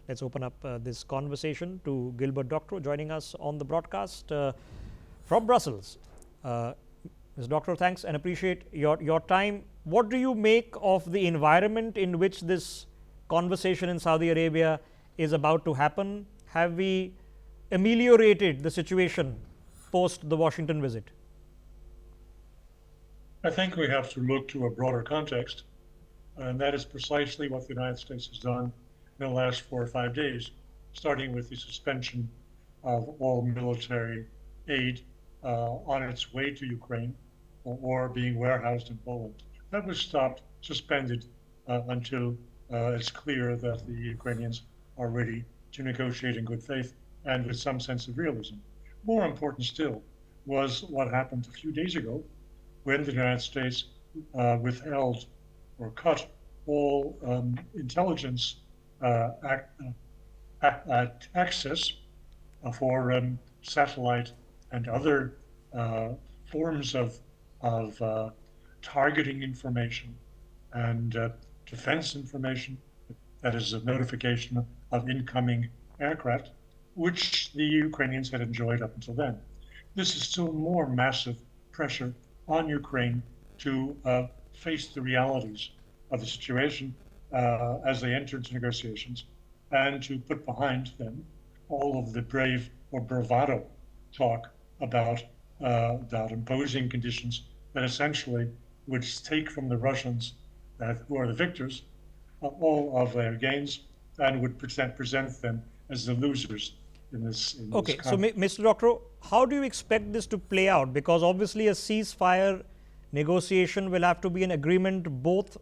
Let's open up this conversation to Gilbert Doctorow joining us on the broadcast from Brussels. Ms. Doctorow, thanks and appreciate your time. What do you make of the environment in which this conversation in Saudi Arabia is about to happen? Have we ameliorated the situation post the Washington visit? I think we have to look to a broader context, and that is precisely what the United States has done in the last 4 or 5 days, starting with the suspension of all military aid on its way to Ukraine or being warehoused in Poland. That was suspended until it's clear that the Ukrainians are ready to negotiate in good faith and with some sense of realism. More important still was what happened a few days ago when the United States withheld or cut all intelligence access for satellite and other forms of targeting information and defense information, that is a notification of incoming aircraft, which the Ukrainians had enjoyed up until then. This is still more massive pressure on Ukraine to face the realities of the situation as they enter into negotiations, and to put behind them all of the brave or bravado talk about imposing conditions that essentially would take from the Russians, who are the victors, all of their gains, and would present them as the losers in this. Okay, so Mr. Doctorow, how do you expect this to play out? Because obviously a ceasefire negotiation will have to be an agreement both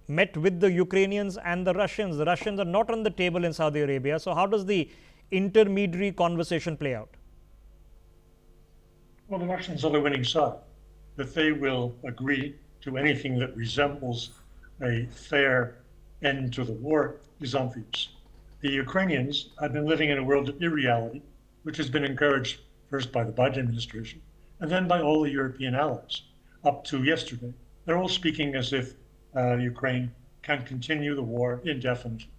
met with the Ukrainians and the Russians. The Russians are not on the table in Saudi Arabia. So how does the intermediary conversation play out? Well, the Russians are the winning side. That they will agree to anything that resembles a fair end to the war is obvious. The Ukrainians have been living in a world of irreality, which has been encouraged first by the Biden administration and then by all the European allies up to yesterday. They're all speaking as if Ukraine can continue the war indefinitely.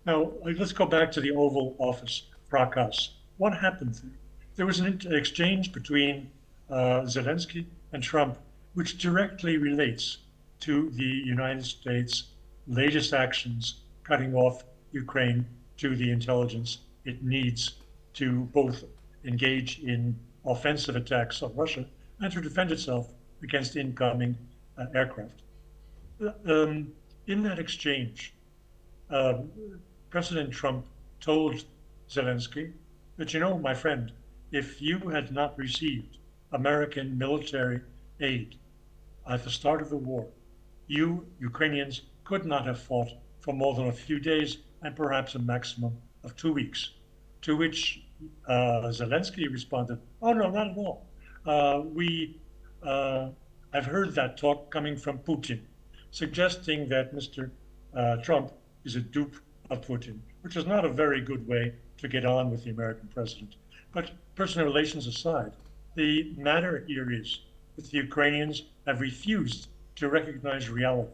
Now, let's go back to the Oval Office fracas. What happened there? There was an exchange between Zelenskyy and Trump, which directly relates to the United States' latest actions, cutting off Ukraine to the intelligence it needs to both engage in offensive attacks on Russia and to defend itself against incoming aircraft. In that exchange, President Trump told Zelenskyy that, you know, my friend, if you had not received American military aid at the start of the war, you Ukrainians could not have fought for more than a few days and perhaps a maximum of 2 weeks. To which Zelenskyy responded, oh, no, not at all. I've heard that talk coming from Putin, suggesting that Mr. Trump is a dupe of Putin, which is not a very good way to get on with the American president. But personal relations aside, the matter here is that the Ukrainians have refused to recognize reality.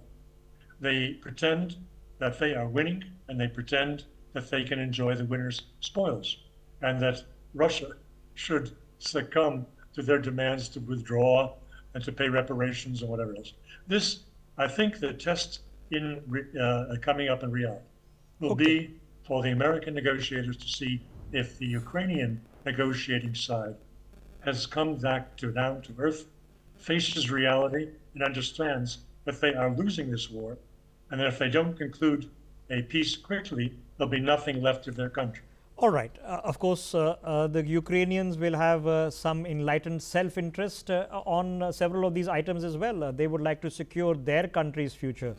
They pretend that they are winning, and they pretend that they can enjoy the winner's spoils, and that Russia should succumb to their demands to withdraw and to pay reparations and whatever else. This, I think, the test in coming up in Riyadh will be for the American negotiators to see if the Ukrainian negotiating side has come back to down to earth, faces reality, and understands that they are losing this war, and that if they don't conclude a peace quickly, there'll be nothing left of their country. All right. Of course, the Ukrainians will have some enlightened self-interest on several of these items as well. They would like to secure their country's future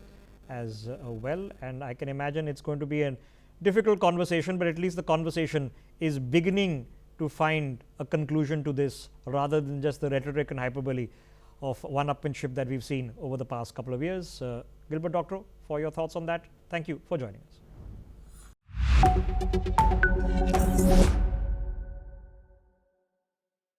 as well. And I can imagine it's going to be a difficult conversation, but at least the conversation is beginning to find a conclusion to this rather than just the rhetoric and hyperbole of one-upmanship that we've seen over the past couple of years. Gilbert Doctorow, for your thoughts on that. Thank you for joining us.